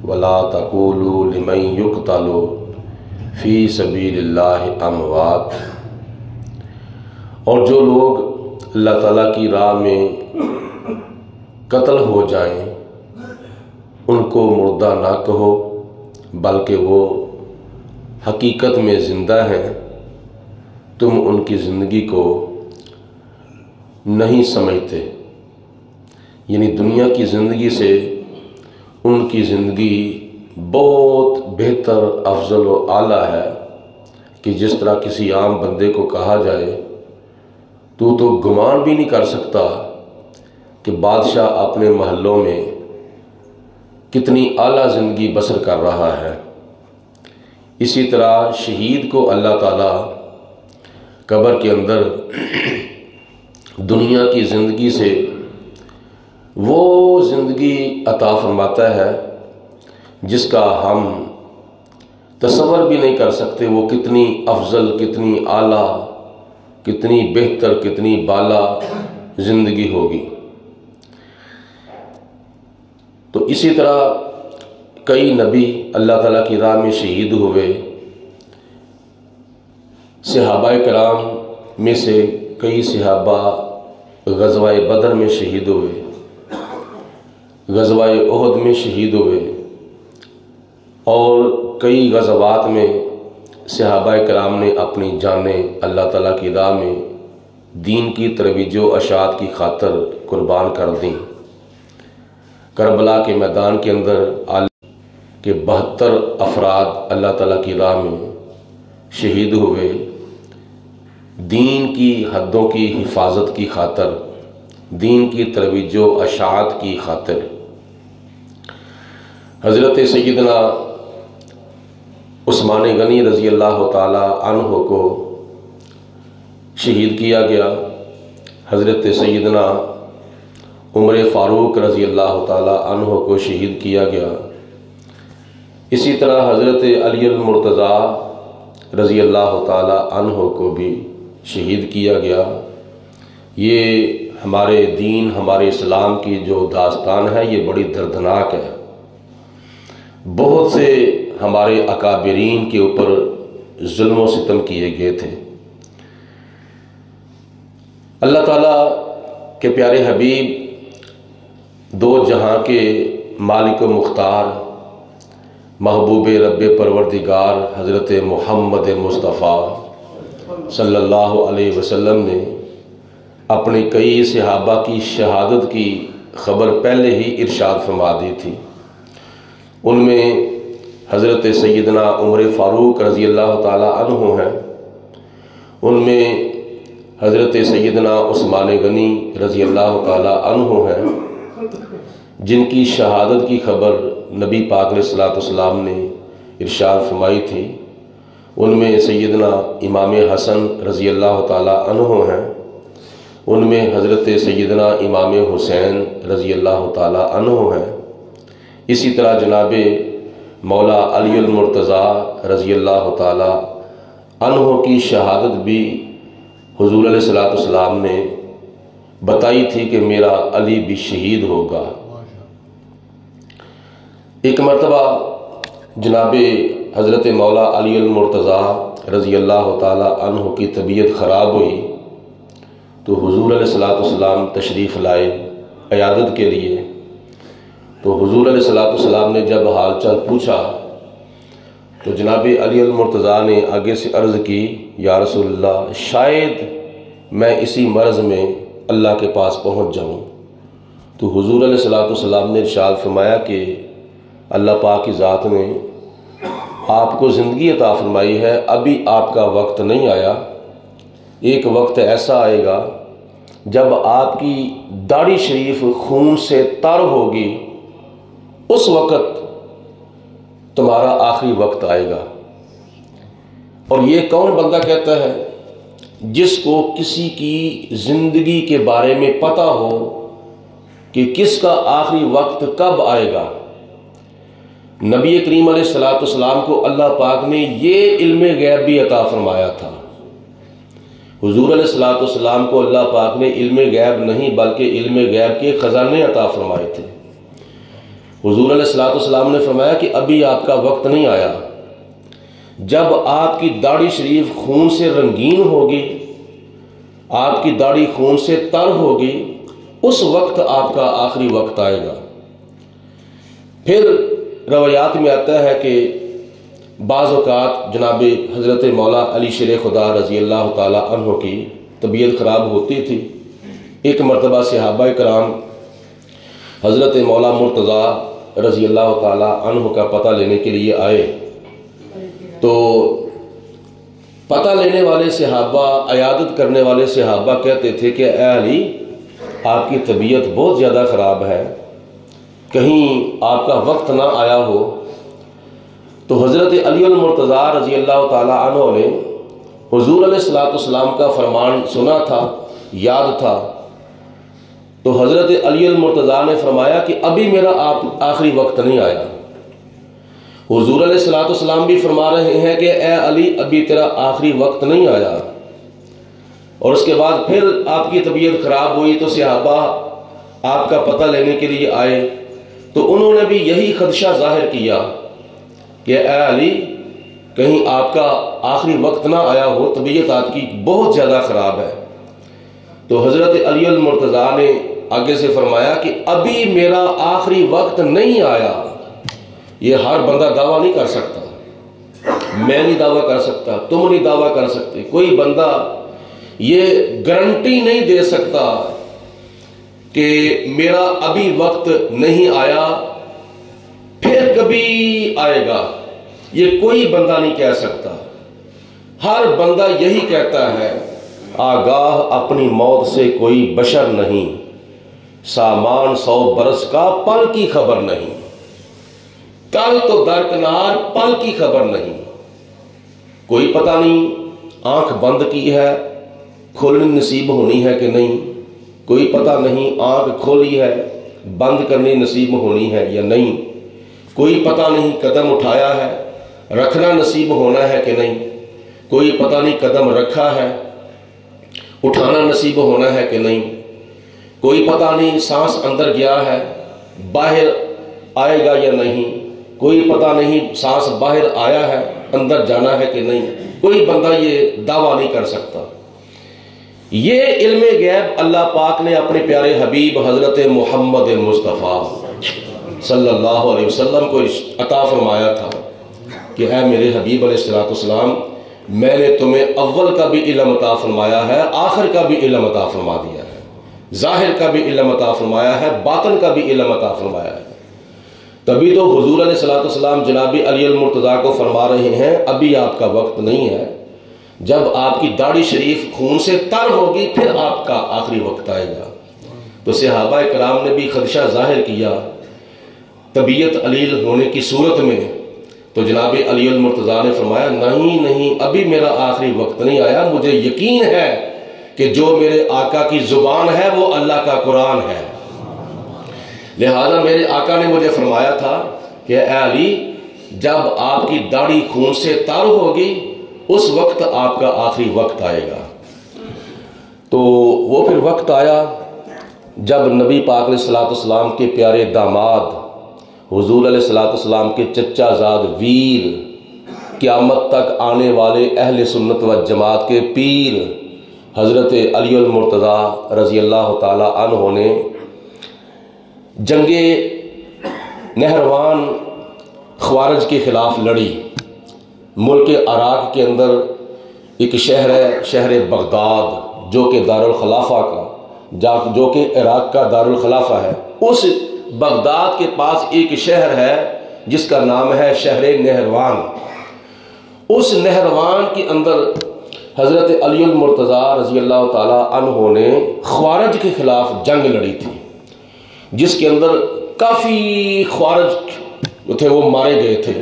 वला तक़ूलू लिमन युक़्तलू फ़ी सबीलिल्लाहि अमवात। और जो लोग अल्लाह ताला की राह में कत्ल हो जाएं उनको मुर्दा ना कहो, बल्कि वो हकीकत में ज़िंदा हैं। तुम उनकी ज़िंदगी को नहीं समझते, यानी दुनिया की ज़िंदगी से उनकी ज़िंदगी बहुत बेहतर, अफजल व आला है। कि जिस तरह किसी आम बंदे को कहा जाए तू तो गुमान भी नहीं कर सकता कि बादशाह अपने महलों में कितनी आला ज़िंदगी बसर कर रहा है। इसी तरह शहीद को अल्लाह ताला कब्र के अंदर दुनिया की ज़िंदगी से वो ज़िंदगी अता फरमाता है जिसका हम तसव्वुर भी नहीं कर सकते। वो कितनी अफजल, कितनी आला, कितनी बेहतर, कितनी बाला ज़िंदगी होगी। तो इसी तरह कई नबी अल्लाह ताला की राह में शहीद हुए। सहाबाए कराम में से कई सहाबा ग़ज़वाए बदर में शहीद हुए, ग़ज़वाए उहद में शहीद हुए और कई ग़ज़वात में सहाबाए कराम ने अपनी जानें अल्लाह ताला की राह में दीन की तरवीज व अशात की खातर कुर्बान कर दी। करबला के मैदान के अंदर के 72 अफराद अल्लाह ताला की राह में शहीद हुए, दीन की हदों की हिफाजत की खातर, दीन की तरवीज व अशात की खातिर। हज़रत सैयदना उस्मान गनी रज़ी अल्लाह ताला अन्हो को शहीद किया गया। हज़रत सैयदना उमर फ़ारूक रज़ी अल्लाह ताला अन्हो को शहीद किया गया। इसी तरह हज़रत अली मुर्तज़ा रज़ी अल्लाह ताला अन्हो को भी शहीद किया गया। ये हमारे दीन, हमारे इस्लाम की जो दास्तान है ये बड़ी दर्दनाक है। बहुत से हमारे अकाबिरीन के ऊपर जुल्म व सितम किए गए थे। अल्लाह ताला के प्यारे हबीब दो जहां के मालिक व मुख्तार महबूब रब परवरदिगार हज़रत मोहम्मद मुस्तफ़ा सल्लल्लाहु अलैहि वसल्लम ने अपने कई सहाबा की शहादत की खबर पहले ही इरशाद फरमा दी थी। उनमें हज़रत सैयदना उमर फ़ारूक रज़ी अल्लाह ताला अन्हु हैं, उनमें हज़रत सैयदना उस्मान गनी रज़ी अल्लाह ताला अन्हु हैं, जिनकी शहादत की खबर नबी पाक अलैहिस्सलाम ने इरशाद फरमाई थी। उनमें सैयदना इमाम हसन रज़ी अल्लाह ताला अन्हु हैं, उनमें हज़रत सैयदना इमाम हुसैन रज़ी अल्लाह ताला अन्हु हैं। इसी तरह जनाब मौला अली मुर्तज़ा रज़ी अल्लाह ताला अन्हु की शहादत भी हुज़ूर अलैहिस्सलाम ने बताई थी कि मेरा अली भी शहीद होगा। एक मरतबा जनाब हज़रत मौला अली मुर्तज़ा रज़ी अल्लाह ताला अन्हु की तबीयत ख़राब हुई तो हुज़ूर अलैहिस्सलाम तशरीफ़ लाए अयादत के लिए। तो हुज़ूर अलैहिस्सलाम ने जब हाल चाल पूछा तो जनाब अली मुर्तज़ा ने आगे से अर्ज़ की, या रसूलल्लाह, शायद मैं इसी मर्ज़ में अल्लाह के पास पहुँच जाऊँ। तो हुज़ूर अलैहिस्सलाम ने इरशाद फरमाया कि अल्लाह पाक की ज़ात ने आपको ज़िंदगी अता फरमाई है, अभी आपका वक्त नहीं आया। एक वक्त ऐसा आएगा जब आपकी दाढ़ी शरीफ खून से तर होगी, उस वक़्त तुम्हारा आखिरी वक्त आएगा। और ये कौन बंदा कहता है जिसको किसी की ज़िंदगी के बारे में पता हो कि किसका आखिरी वक्त कब आएगा। नबी करीम अलैहिस्सलाम को अल्लाह पाक ने ये इल्म गैब भी अता फरमाया था। हुजूर अलैहिस्सलाम को अल्लाह पाक ने इल्म गैब नहीं बल्कि इल्म गैब के ख़जाने अता फरमाए थे। हुजूर अलैहिस्सलाम ने फरमाया कि अभी आपका वक्त नहीं आया, जब आपकी दाढ़ी शरीफ खून से रंगीन होगी, आपकी दाढ़ी खून से तर होगी, उस वक्त आपका आखिरी वक्त आएगा। फिर रवायात में आता है कि बाज़ औक़ात जनाब हज़रत मौला अली शेर खुदा रज़ी अल्लाह ताला अन्हु की तबीयत ख़राब होती थी। एक मरतबा सहाबा कराम हज़रत मौला मुर्तज़ा रज़ी अल्लाह ताला अन्हु का पता लेने के लिए आए, तो पता लेने वाले सहाबा, अयादत करने वाले सहाबा कहते थे कि ए अली, आपकी तबीयत बहुत ज़्यादा ख़राब है, कहीं आपका वक्त ना आया हो। तो हज़रत अली अल मुर्तज़ा रज़ी अल्लाह ताला अन्हु ने हुज़ूर अलैहिस्सलाम का फरमान सुना था, याद था। तो हज़रत अली अल मुर्तज़ा ने फरमाया कि अभी मेरा आखिरी वक्त नहीं आया। हुज़ूर अलैहिस्सलाम भी फरमा रहे हैं कि ए अली, अभी तेरा आखिरी वक्त नहीं आया। और उसके बाद फिर आपकी तबीयत ख़राब हुई तो सहाबा आपका पता लेने के लिए आए, तो उन्होंने भी यही खदशा जाहिर किया कि ए अली, कहीं आपका आखिरी वक्त ना आया हो, तबीयत आपकी बहुत ज़्यादा ख़राब है। तो हज़रत अली अल मुर्तज़ा ने आगे से फरमाया कि अभी मेरा आखिरी वक्त नहीं आया। ये हर बंदा दावा नहीं कर सकता, मैं नहीं दावा कर सकता, तुम नहीं दावा कर सकते, कोई बंदा ये गारंटी नहीं दे सकता कि मेरा अभी वक्त नहीं आया, फिर कभी आएगा। ये कोई बंदा नहीं कह सकता। हर बंदा यही कहता है, आगाह अपनी मौत से कोई बशर नहीं, सामान 100 बरस का पल की खबर नहीं, कल तो दरकिनार पल की खबर नहीं। कोई पता नहीं आंख बंद की है, खोलनी नसीब होनी है कि नहीं, कोई पता नहीं आंख खोली है, बंद करनी नसीब होनी है या नहीं, कोई पता नहीं कदम उठाया है, रखना नसीब होना है कि नहीं, कोई पता नहीं कदम रखा है, उठाना नसीब होना है कि नहीं, कोई पता नहीं सांस अंदर गया है, बाहर आएगा या नहीं, कोई पता नहीं सांस बाहर आया है, अंदर जाना है कि नहीं। कोई बंदा ये दावा नहीं कर सकता। ये इल्मे गैब अल्लाह पाक ने अपने प्यारे हबीब हज़रत मोहम्मद मुस्तफ़ा सल्लल्लाहु अलैहि वसल्लम को अता फरमाया था कि ऐ मेरे हबीब अलैहिस्सलाम, मैंने तुम्हें अव्वल का भी इल्म अता फरमाया है, आखिर का भी इल्म अता फरमा दिया है, जाहिर का भी इल्म अता फरमाया है, बातिन का भी इल्म अता फरमाया है। तभी तो हुजूर अलैहिस्सलाम जनाबी अली अल मुर्तज़ा को फरमा रहे हैं, अभी आपका वक्त नहीं है, जब आपकी दाढ़ी शरीफ खून से तर होगी फिर आपका आखिरी वक्त आएगा। तो सहाबा कराम ने भी खदशा जाहिर किया तबीयत अलील होने की सूरत में। तो जनाब अली अल मुर्तज़ा ने फरमाया, नहीं नहीं, अभी मेरा आखिरी वक्त नहीं आया, मुझे यकीन है कि जो मेरे आका की जुबान है वो अल्लाह का कुरान है। लिहाजा मेरे आका ने मुझे फरमाया था कि ए अली, जब आपकी दाढ़ी खून से तर होगी उस वक्त आपका आखिरी वक्त आएगा। तो वो फिर वक्त आया जब नबी पाक अलैहिस्सलाम के प्यारे दामाद हुजूर अलैहिस्सलाम के चच्चाजाद वीर, क़यामत तक आने वाले अहले सुन्नत व जमात के पीर हज़रत अली अल मुर्तज़ा रज़ी अल्लाह ताला अन्हु ने जंगे नहरवान ख्वारिज के ख़िलाफ़ लड़ी। मुल्क इराक़ के अंदर एक शहर है, शहर बगदाद, जो कि दारुल खिलाफा का, जो कि इराक़ का दारुल खिलाफा है। उस बगदाद के पास एक शहर है जिसका नाम है शहर नहरवान। उस नहरवान के अंदर हज़रत अली अल मुर्तज़ा रज़ी अल्लाह ताला अन्हु ने ख्वारिज के ख़िलाफ़ जंग लड़ी थी, जिसके अंदर काफ़ी ख्वारिज जो थे वो मारे गए थे।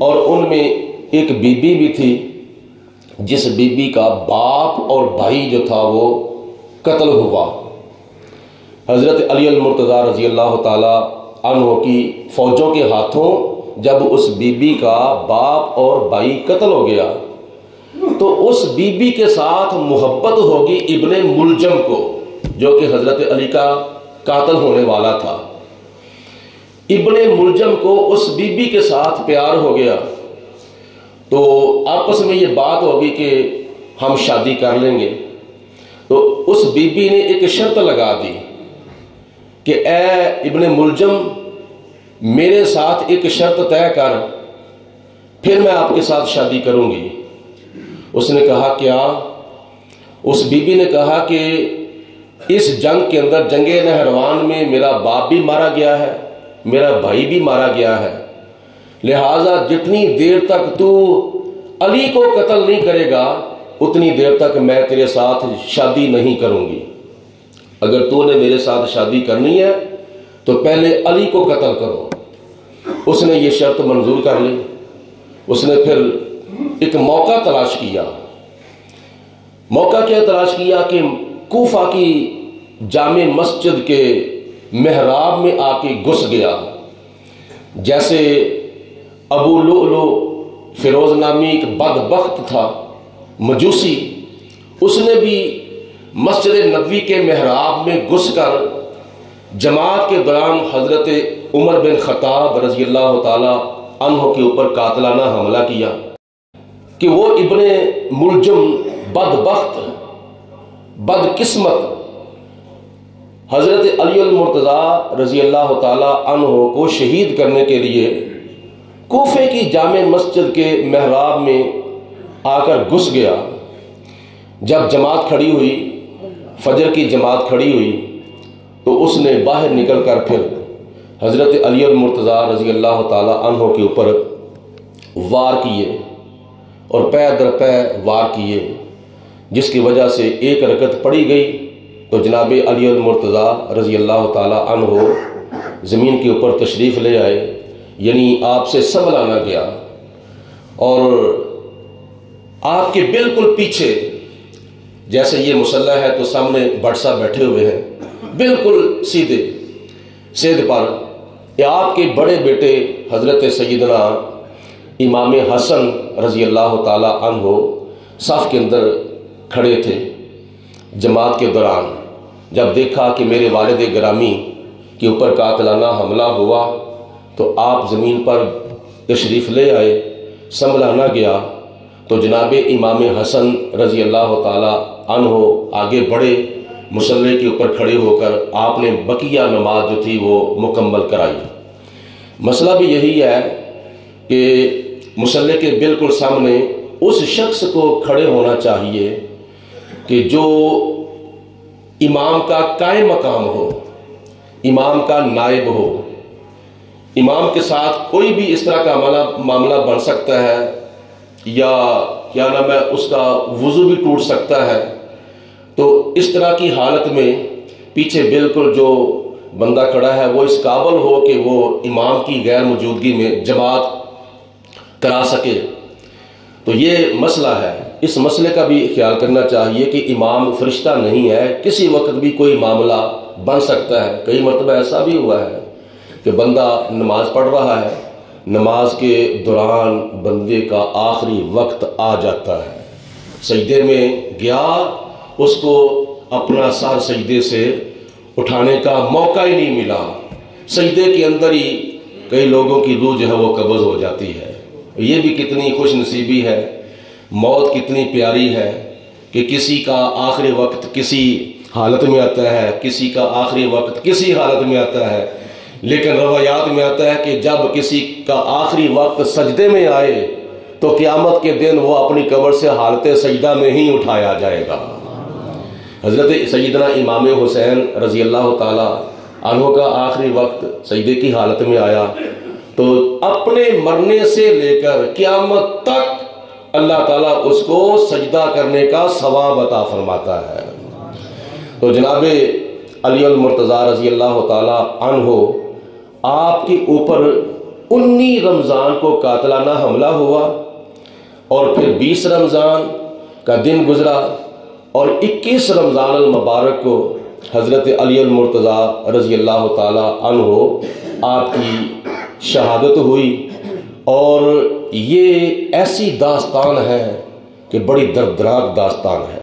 और उनमें एक बीबी भी थी, जिस बीबी का बाप और भाई जो था वो कत्ल हुआ। हज़रत अली अल मुर्तज़ा रज़ी अल्लाह ताला अन्हु की फ़ौजों के हाथों जब उस बीबी का बाप और भाई कत्ल हो गया तो उस बीबी के साथ मोहब्बत होगी इब्ने मुलजम को, जो कि हज़रत अली का कातिल होने वाला था। इब्ने मुलजम को उस बीबी के साथ प्यार हो गया, तो आपस में ये बात होगी कि हम शादी कर लेंगे। तो उस बीबी ने एक शर्त लगा दी कि ए इब्ने मुलजम, मेरे साथ एक शर्त तय कर, फिर मैं आपके साथ शादी करूंगी। उसने कहा क्या? उस बीबी ने कहा कि इस जंग के अंदर, जंगे नहरवान में, मेरा बाप भी मारा गया है, मेरा भाई भी मारा गया है, लिहाजा जितनी देर तक तू अली को कत्ल नहीं करेगा उतनी देर तक मैं तेरे साथ शादी नहीं करूंगी। अगर तूने मेरे साथ शादी करनी है तो पहले अली को कत्ल करो। उसने ये शर्त मंजूर कर ली। उसने फिर एक मौका तलाश किया। मौका क्या तलाश किया कि कूफा की जामे मस्जिद के मेहराब में आके घुस गया। जैसे अबू लुअलु फिरोज नामी एक बदबख्त था मजूसी, उसने भी मस्जिद नबवी के मेहराब में घुसकर जमात के दौरान हजरत उमर बिन खत्ताब रज़ी अल्लाह ताला अन्हु के ऊपर कातलाना हमला किया कि वो इब्ने मुलजम बदबख्त बदकिस्मत हजरत अली अल मुर्तज़ा रज़ी अल्लाह ताला अन्हु को शहीद करने के लिए कूफे की जामे मस्जिद के मेहराब में आकर घुस गया। जब जमात खड़ी हुई, फजर की जमात खड़ी हुई, तो उसने बाहर निकल कर फिर हजरत अली अल मुर्तज़ा रज़ी अल्लाह ताला अन्हु के ऊपर वार किए और पै दर पै वार किए, जिसकी वजह से एक रकत पड़ी गई तो जनाब अली अल मुर्तज़ा रज़ी अल्लाह ताला अन्हु ज़मीन के ऊपर तशरीफ़ ले आए, यानी आपसे संभलाना गया। और आपके बिल्कुल पीछे, जैसे ये मुसल्ला है तो सामने भट्ट साहब बैठे हुए हैं, बिल्कुल सीधे सेध पर आपके बड़े बेटे हजरत सैयदना इमाम हसन रज़ी अल्लाह ताला अन्हु सफ़ के अंदर खड़े थे। जमात के दौरान जब देखा कि मेरे वालिद गिरामी के ऊपर कातलाना हमला हुआ तो आप ज़मीन पर तशरीफ़ ले आए, संभलाना गया तो जनाब इमाम हसन रज़ी अल्लाह ताला अन्हु आगे बढ़े, मुसल्ले के ऊपर खड़े होकर आपने बकिया नमाज जो थी वो मुकम्मल कराई। मसला भी यही है कि मुसल्ले के बिल्कुल सामने उस शख्स को खड़े होना चाहिए कि जो इमाम का कायम मकाम हो, इमाम का नायब हो। इमाम के साथ कोई भी इस तरह का मामला बन सकता है या क्या नाम है उसका वुज़ू भी टूट सकता है, तो इस तरह की हालत में पीछे बिल्कुल जो बंदा खड़ा है वो इस काबिल हो कि वो इमाम की गैर मौजूदगी में जमात करा सके। तो ये मसला है, इस मसले का भी ख्याल करना चाहिए कि इमाम फरिश्ता नहीं है, किसी वक्त भी कोई मामला बन सकता है। कई मरतबा ऐसा भी हुआ है कि बंदा नमाज पढ़ रहा है, नमाज के दौरान बंदे का आखिरी वक्त आ जाता है, सजदे में गया, उसको अपना सर सजदे से उठाने का मौका ही नहीं मिला, सजदे के अंदर ही कई लोगों की रूह जो है वो कब्ज़ हो जाती है। ये भी कितनी खुश नसीबी है, मौत कितनी प्यारी है कि किसी का आखिरी वक्त किसी हालत में आता है, किसी का आखिरी वक्त किसी हालत में आता है, लेकिन रवायात में आता है कि जब किसी का आखिरी वक्त सजदे में आए तो क़यामत के दिन वो अपनी कब्र से हालत सजदा में ही उठाया जाएगा। हज़रत सैयदना इमाम हुसैन रज़ी अल्लाह ताला अन्हु का आखिरी वक्त सजदे की हालत में आया तो अपने मरने से लेकर क़यामत तक अल्लाह ताला उसको सजदा करने का सवाब अता फरमाता है। तो जनाब अली अल मुर्तज़ा रज़ी अल्लाह ताला अन्हु आपके ऊपर 19 रमज़ान को कातलाना हमला हुआ और फिर 20 रमज़ान का दिन गुजरा और 21 रमज़ान अल मुबारक को हज़रत अली अल मुर्तज़ा रज़ी अल्लाह ताला अन्हु आपकी शहादत हुई। और ये ऐसी दास्तान है कि बड़ी दर्दनाक दास्तान है।